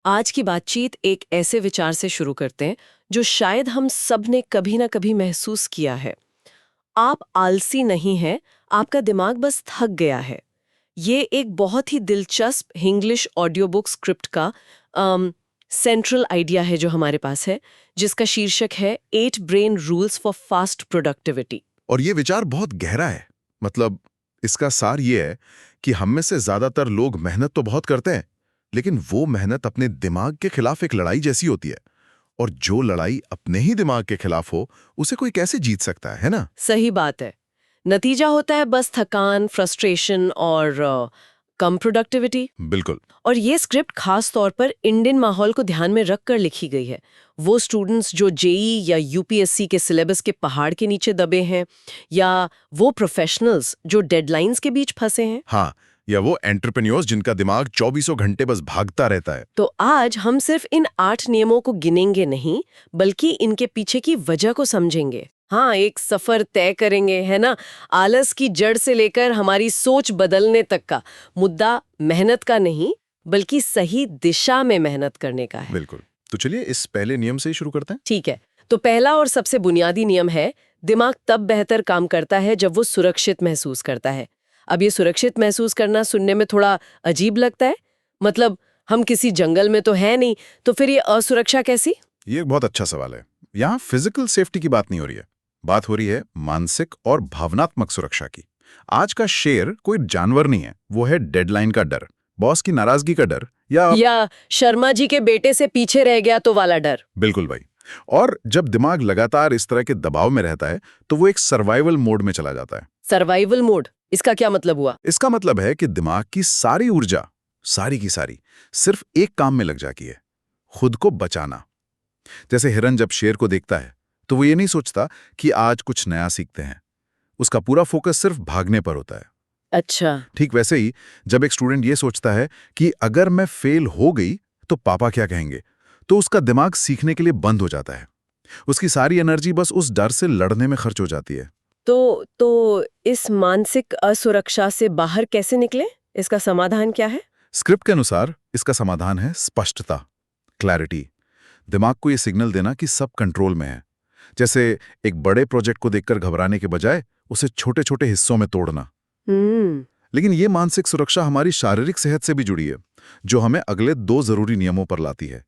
आज की बातचीत एक ऐसे विचार से शुरू करते हैं जो शायद हम सब ने कभी ना कभी महसूस किया है। आप आलसी नहीं हैं, आपका दिमाग बस थक गया है। ये एक बहुत ही दिलचस्प इंग्लिश ऑडियो बुक स्क्रिप्ट का सेंट्रल आइडिया है जो हमारे पास है, जिसका शीर्षक है 8 brain rules for fast productivity. और ये विचार बहुत गहरा है। मतलब इसका सार ये है कि हम में से ज्यादातर लोग मेहनत तो बहुत करते हैं, लेकिन वो मेहनत अपने दिमाग के खिलाफ एक लड़ाई जैसी होती है। और जो लड़ाई अपने ही दिमाग के खिलाफ हो, उसे कोई कैसे जीत सकता है ना? सही बात है। नतीजा होता है बस थकान, फ्रस्ट्रेशन और कम प्रोडक्टिविटी। बिल्कुल। और ये स्क्रिप्ट खास तौर पर इंडियन माहौल को ध्यान में रखकर लिखी गई है। वो स्टूडेंट्स जो जेई या यूपीएससी के सिलेबस के पहाड़ के नीचे दबे हैं, या वो प्रोफेशनल्स जो डेडलाइंस के बीच फंसे हैं। हाँ, या वो एंटरप्रेन्योर्स जिनका दिमाग चौबीसों घंटे बस भागता रहता है। तो आज हम सिर्फ इन 8 नियमों को गिनेंगे नहीं, बल्कि इनके पीछे की वजह को समझेंगे। हाँ, एक सफर तय करेंगे, है ना। आलस की जड़ से लेकर हमारी सोच बदलने तक का मुद्दा मेहनत का नहीं, बल्कि सही दिशा में मेहनत करने का है। बिल्कुल। तो चलिए इस पहले नियम से ही शुरू करते हैं। ठीक है, तो पहला और सबसे बुनियादी नियम है, दिमाग तब बेहतर काम करता है जब वो सुरक्षित महसूस करता है। अब ये सुरक्षित महसूस करना सुनने में थोड़ा अजीब लगता है। मतलब हम किसी जंगल में तो है नहीं, तो फिर ये असुरक्षा कैसी? ये एक बहुत अच्छा सवाल है। यहाँ फिजिकल सेफ्टी की बात नहीं हो रही है, बात हो रही है मानसिक और भावनात्मक सुरक्षा की। आज का शेर कोई जानवर नहीं है, वो है डेडलाइन का डर, बॉस की नाराजगी का डर, या शर्मा जी के बेटे से पीछे रह गया तो वाला डर। बिल्कुल भाई। और जब दिमाग लगातार इस तरह के दबाव में रहता है, तो वो एक सर्वाइवल मोड में चला जाता है। सर्वाइवल मोड, इसका क्या मतलब हुआ? इसका मतलब है कि दिमाग की सारी ऊर्जा, सारी की सारी, सिर्फ एक काम में लग जाती है, खुद को बचाना। जैसे हिरन जब शेर को देखता है, तो वो ये नहीं सोचता कि आज कुछ नया सीखते हैं। उसका पूरा फोकस सिर्फ भागने पर होता है। अच्छा। ठीक वैसे ही जब एक स्टूडेंट ये सोचता है कि अगर मैं फेल हो गई तो पापा क्या कहेंगे, तो उसका दिमाग सीखने के लिए बंद हो जाता है। उसकी सारी एनर्जी बस उस डर से लड़ने में खर्च हो जाती है। तो इस मानसिक असुरक्षा से बाहर कैसे निकले? इसका समाधान क्या है? स्क्रिप्ट के अनुसार इसका समाधान है स्पष्टता, क्लैरिटी। दिमाग को ये सिग्नल देना कि सब कंट्रोल में है। जैसे एक बड़े प्रोजेक्ट को देखकर घबराने के बजाय उसे छोटे छोटे हिस्सों में तोड़ना। लेकिन ये मानसिक सुरक्षा हमारी शारीरिक सेहत से भी जुड़ी है, जो हमें अगले 2 जरूरी नियमों पर लाती है।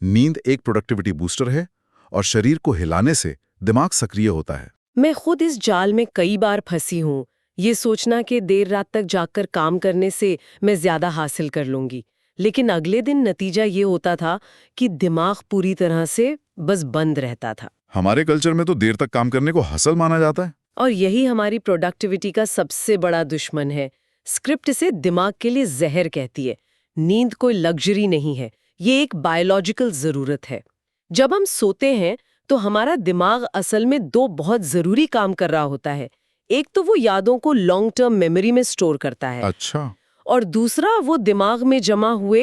नींद एक प्रोडक्टिविटी बूस्टर है, और शरीर को हिलाने से दिमाग सक्रिय होता है। मैं खुद इस जाल में कई बार फंसी हूँ, ये सोचना कि देर रात तक जागकर काम करने से मैं ज्यादा हासिल कर लूंगी, लेकिन अगले दिन नतीजा ये होता था कि दिमाग पूरी तरह से बस बंद रहता था। हमारे कल्चर में तो देर तक काम करने को हसल माना जाता है। और यही हमारी प्रोडक्टिविटी का सबसे बड़ा दुश्मन है। स्क्रिप्ट इसे दिमाग के लिए जहर कहती है। नींद कोई लग्जरी नहीं है, ये एक बायोलॉजिकल जरूरत है। जब हम सोते हैं तो हमारा दिमाग असल में 2 बहुत जरूरी काम कर रहा होता है। एक तो वो यादों को लॉन्ग टर्म मेमोरी में स्टोर करता है। अच्छा। और दूसरा वो दिमाग में जमा हुए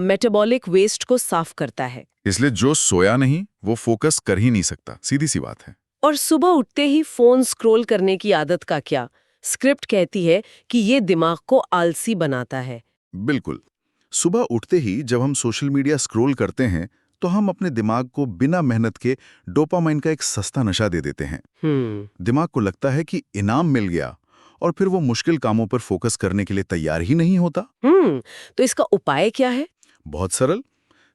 मेटाबॉलिक वेस्ट को साफ करता है। इसलिए जो सोया नहीं वो फोकस कर ही नहीं सकता, सीधी सी बात है। और सुबह उठते ही फोन स्क्रॉल करने की आदत का क्या? स्क्रिप्ट कहती है कि ये दिमाग को आलसी बनाता है। बिल्कुल। सुबह उठते ही जब हम सोशल मीडिया स्क्रॉल करते हैं, तो हम अपने दिमाग को बिना मेहनत के डोपामाइन का एक सस्ता नशा दे देते हैं। दिमाग को लगता है कि इनाम मिल गया, और फिर वो मुश्किल कामों पर फोकस करने के लिए तैयार ही नहीं होता। तो इसका उपाय क्या है? बहुत सरल,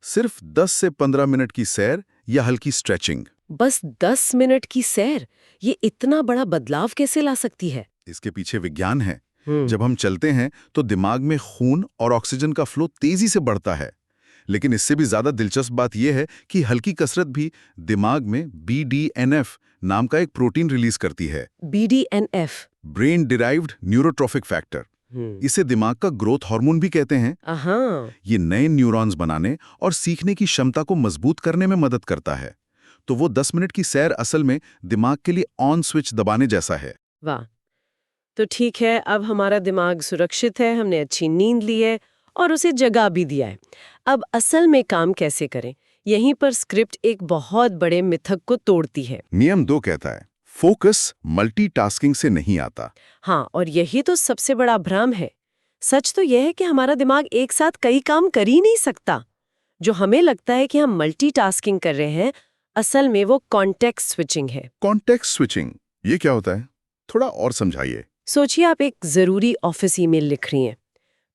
सिर्फ 10 से 15 मिनट की सैर या हल्की स्ट्रेचिंग। बस 10 मिनट की सैर, ये इतना बड़ा बदलाव कैसे ला सकती है? इसके पीछे विज्ञान है। जब हम चलते हैं तो दिमाग में खून और ऑक्सीजन का फ्लो तेजी से बढ़ता है। लेकिन इससे भी ज्यादा दिलचस्प बात यह है कि हल्की कसरत भी दिमाग में BDNF नाम का एक प्रोटीन रिलीज करती है। BDNF, brain derived neurotrophic factor. इसे दिमाग का ग्रोथ हार्मोन भी कहते हैं। ये नए न्यूरॉन्स बनाने और सीखने की क्षमता को मजबूत करने में मदद करता है। तो वो 10 मिनट की सैर असल में दिमाग के लिए ऑन स्विच दबाने जैसा है। वाह। तो ठीक है, अब हमारा दिमाग सुरक्षित है, हमने अच्छी नींद ली है और उसे जगा भी दिया है। अब असल में काम कैसे करें? यहीं पर स्क्रिप्ट एक बहुत बड़े मिथक को तोड़ती है। नियम 2 कहता है, फोकस मल्टीटास्किंग से नहीं आता। हाँ, और यही तो सबसे बड़ा भ्रम है। सच तो यह है कि हमारा दिमाग एक साथ कई काम कर ही नहीं सकता। जो हमें लगता है कि हम मल्टीटास्किंग कर रहे हैं, असल में वो कॉन्टेक्स्ट स्विचिंग है। कॉन्टेक्स्ट स्विचिंग, ये क्या होता है? थोड़ा और समझाइए। सोचिए आप एक जरूरी ऑफिस ईमेल लिख रही हैं,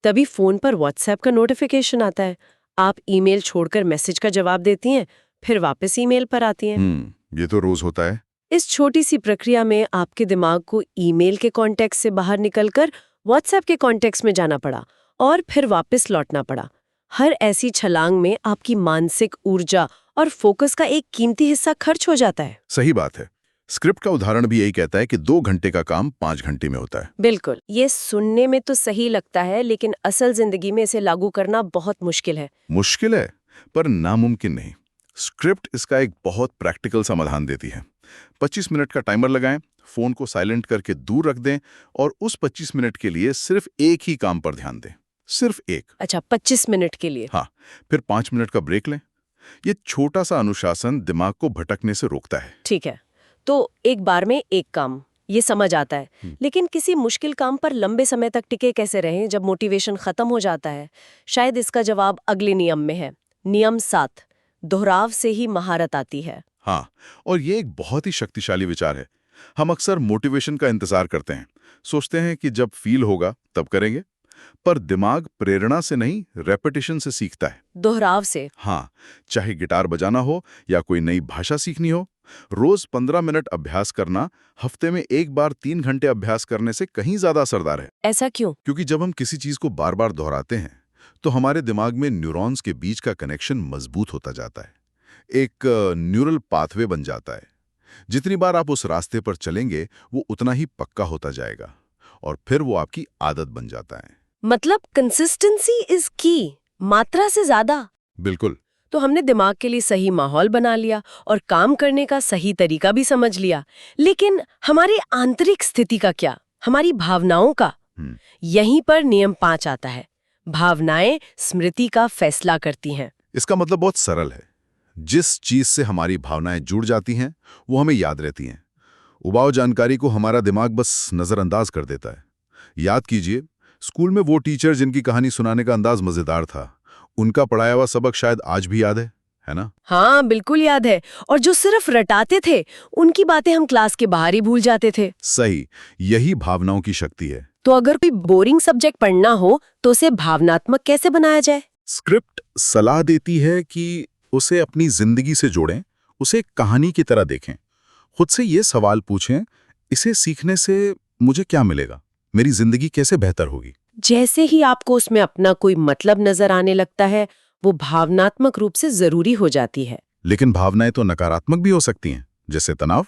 तभी फोन पर व्हाट्सएप का नोटिफिकेशन आता है। आप ईमेल छोड़कर मैसेज का जवाब देती हैं, फिर वापस ईमेल पर आती हैं। ये तो रोज होता है। इस छोटी सी प्रक्रिया में आपके दिमाग को ईमेल के कॉन्टेक्स्ट से बाहर निकलकर व्हाट्सएप के कॉन्टेक्स्ट में जाना पड़ा और फिर वापस लौटना पड़ा। हर ऐसी छलांग में आपकी मानसिक ऊर्जा और फोकस का एक कीमती हिस्सा खर्च हो जाता है। सही बात है। स्क्रिप्ट का उदाहरण भी यही कहता है कि 2 घंटे का काम 5 घंटे में होता है। बिल्कुल, ये सुनने में तो सही लगता है, लेकिन असल जिंदगी में इसे लागू करना बहुत मुश्किल है। मुश्किल है, पर नामुमकिन नहीं। स्क्रिप्ट इसका एक बहुत प्रैक्टिकल समाधान देती है। 25 मिनट का टाइमर लगाएं, फोन को साइलेंट करके दूर रख दें और उस 25 मिनट के लिए सिर्फ एक ही काम पर ध्यान दें। सिर्फ एक। अच्छा, 25 मिनट के लिए? हाँ, फिर 5 मिनट का ब्रेक लें। ये छोटा सा अनुशासन दिमाग को भटकने से रोकता है। ठीक है, तो एक बार में एक काम, ये समझ आता है। लेकिन किसी मुश्किल काम पर लंबे समय तक टिके कैसे रहें जब मोटिवेशन खत्म हो जाता है? शायद इसका जवाब अगले नियम में है। नियम 7, दोहराव से ही महारत आती है। हाँ, और ये एक बहुत ही शक्तिशाली विचार है। हम अक्सर मोटिवेशन का इंतजार करते हैं, सोचते हैं कि जब फील होगा तब करेंगे, पर दिमाग प्रेरणा से नहीं, रेपिटेशन से सीखता है। दोहराव से? हाँ, चाहे गिटार बजाना हो या कोई नई भाषा सीखनी हो, रोज 15 मिनट अभ्यास करना हफ्ते में एक बार 3 घंटे अभ्यास करने से कहीं ज्यादा असरदार है। ऐसा क्यों? क्योंकि जब हम किसी चीज को बार बार दोहराते हैं तो हमारे दिमाग में न्यूरॉन्स के बीच का कनेक्शन मजबूत होता जाता है। एक न्यूरल पाथवे बन जाता है। जितनी बार आप उस रास्ते पर चलेंगे वो उतना ही पक्का होता जाएगा और फिर वो आपकी आदत बन जाता है। मतलब कंसिस्टेंसी इज की, मात्रा से ज्यादा। बिल्कुल। तो हमने दिमाग के लिए सही माहौल बना लिया और काम करने का सही तरीका भी समझ लिया, लेकिन हमारी आंतरिक स्थिति का क्या, हमारी भावनाओं का? यहीं पर नियम 5 आता है। भावनाएं स्मृति का फैसला करती हैं। इसका मतलब बहुत सरल है। जिस चीज से हमारी भावनाएं जुड़ जाती हैं वो हमें याद रहती हैं। उबाऊ जानकारी को हमारा दिमाग बस नजरअंदाज कर देता है। याद कीजिए, स्कूल में वो टीचर जिनकी कहानी सुनाने का अंदाज मजेदार था, उनका पढ़ाया हुआ सबक शायद आज भी याद है ना? हाँ, बिल्कुल याद है। और जो सिर्फ रटाते थे, उनकी बातें हम क्लास के बाहर ही भूल जाते थे। सही, यही भावनाओं की शक्ति है। तो अगर कोई बोरिंग सब्जेक्ट पढ़ना हो तो उसे भावनात्मक कैसे बनाया जाए? स्क्रिप्ट सलाह देती है कि उसे अपनी जिंदगी से जोड़ें, उसे एक कहानी की तरह देखें। खुद से ये सवाल पूछें, इसे सीखने से मुझे क्या मिलेगा? मेरी जिंदगी कैसे बेहतर होगी? जैसे ही आपको उसमें अपना कोई मतलब नजर आने लगता है, वो भावनात्मक रूप से जरूरी हो जाती है। लेकिन भावनाएं तो नकारात्मक भी हो सकती हैं, जैसे तनाव।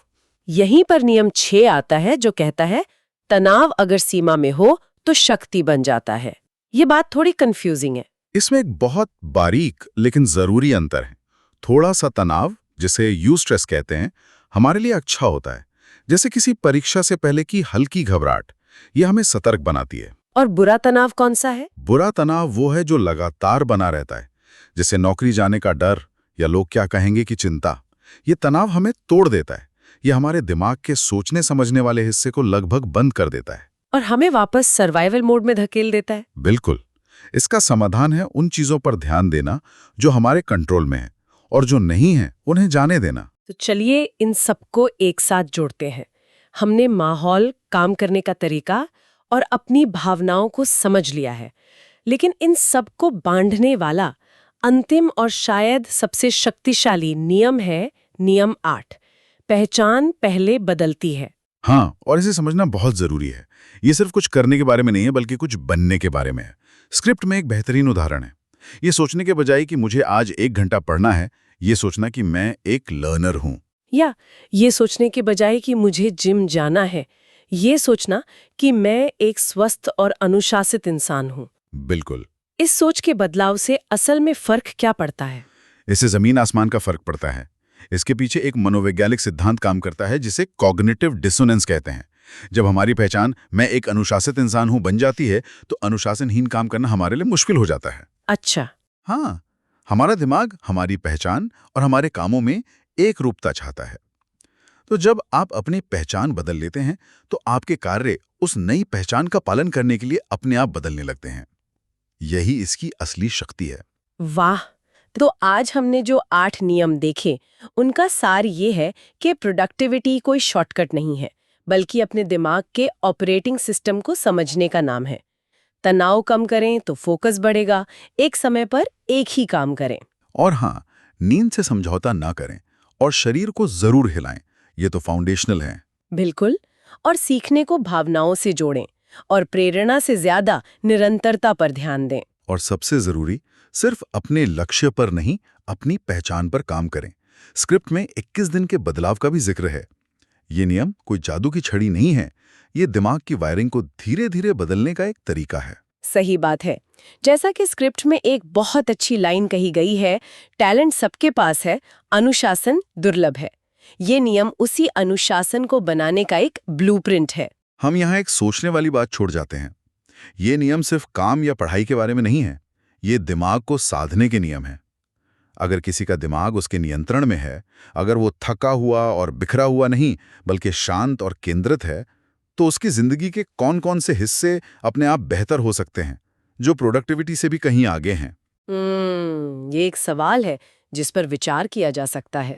यहीं पर नियम 6 आता है, जो कहता है तनाव अगर सीमा में हो तो शक्ति बन जाता है। ये बात थोड़ी कंफ्यूजिंग है। इसमें एक बहुत बारीक लेकिन जरूरी अंतर है। थोड़ा सा तनाव, जिसे यूस्ट्रेस कहते हैं, हमारे लिए अच्छा होता है, जैसे किसी परीक्षा से पहले की हल्की घबराहट। ये हमें सतर्क बनाती है। और बुरा तनाव कौन सा है? बुरा तनाव वो है जो लगातार बना रहता है, जैसे नौकरी जाने का डर या लोग क्या कहेंगे की चिंता। ये तनाव हमें तोड़ देता है। ये हमारे दिमाग के सोचने समझने वाले हिस्से को लगभग बंद कर देता है और हमें वापस सर्वाइवल मोड में धकेल देता है। बिल्कुल। इसका समाधान है उन चीजों पर ध्यान देना जो हमारे कंट्रोल में है, और जो नहीं है उन्हें जाने देना। तो चलिए इन सबको एक साथ जोड़ते हैं। हमने माहौल, काम करने का तरीका और अपनी भावनाओं को समझ लिया है, लेकिन इन सबको बांधने वाला अंतिम और शायद सबसे शक्तिशाली नियम है नियम 8। पहचान पहले बदलती है। हाँ, और इसे समझना बहुत जरूरी है। ये सिर्फ कुछ करने के बारे में नहीं है, बल्कि कुछ बनने के बारे में है। स्क्रिप्ट में एक बेहतरीन उदाहरण है। ये सोचने के बजाय कि मुझे आज 1 घंटा पढ़ना है, ये सोचना कि मैं एक लर्नर हूँ। या ये सोचने के बजाय कि मुझे जिम जाना है, ये सोचना कि मैं एक स्वस्थ और अनुशासित इंसान हूँ। बिल्कुल। इस सोच के बदलाव से असल में फर्क क्या पड़ता है? इससे जमीन आसमान का फर्क पड़ता है। इसके पीछे एक मनोवैज्ञानिक सिद्धांत काम करता है जिसे कॉग्निटिव डिसोनेंस कहते हैं। जब हमारी पहचान मैं एक अनुशासित इंसान हूं बन जाती है, तो अनुशासनहीन काम करना हमारे लिए मुश्किल हो जाता है। अच्छा। हाँ, हमारा दिमाग हमारी पहचान और हमारे कामों में एक रूपता चाहता है। तो जब आप अपनी पहचान बदल लेते हैं, तो आपके कार्य उस नई पहचान का पालन करने के लिए अपने आप बदलने लगते हैं। यही इसकी असली शक्ति है। वाह, तो आज हमने जो 8 नियम देखे, उनका सार ये है कि प्रोडक्टिविटी कोई शॉर्टकट नहीं है, बल्कि अपने दिमाग के ऑपरेटिंग सिस्टम को समझने का नाम है। तनाव कम करें तो फोकस बढ़ेगा, एक समय पर एक ही काम करें। और हाँ, नींद से समझौता ना करें और शरीर को जरूर हिलाएं। ये तो फाउंडेशनल है। बिल्कुल। और सीखने को भावनाओं से जोड़ें और प्रेरणा से ज्यादा निरंतरता पर ध्यान दें। और सबसे जरूरी, सिर्फ अपने लक्ष्य पर नहीं, अपनी पहचान पर काम करें। स्क्रिप्ट में 21 दिन के बदलाव का भी जिक्र है। ये नियम कोई जादू की छड़ी नहीं है, ये दिमाग की वायरिंग को धीरे धीरे बदलने का एक तरीका है। सही बात है। जैसा कि स्क्रिप्ट में एक बहुत अच्छी लाइन कही गई है, टैलेंट सबके पास है, अनुशासन दुर्लभ है। ये नियम उसी अनुशासन को बनाने का एक ब्लूप्रिंट है। हम यहाँ एक सोचने वाली बात छोड़ जाते हैं। ये नियम सिर्फ काम या पढ़ाई के बारे में नहीं है, ये दिमाग को साधने के नियम है। अगर किसी का दिमाग उसके नियंत्रण में है, अगर वो थका हुआ और बिखरा हुआ नहीं बल्कि शांत और केंद्रित है, तो उसकी जिंदगी के कौन-कौन से हिस्से अपने आप बेहतर हो सकते हैं, जो प्रोडक्टिविटी से भी कहीं आगे हैं। ये एक सवाल है जिस पर विचार किया जा सकता है।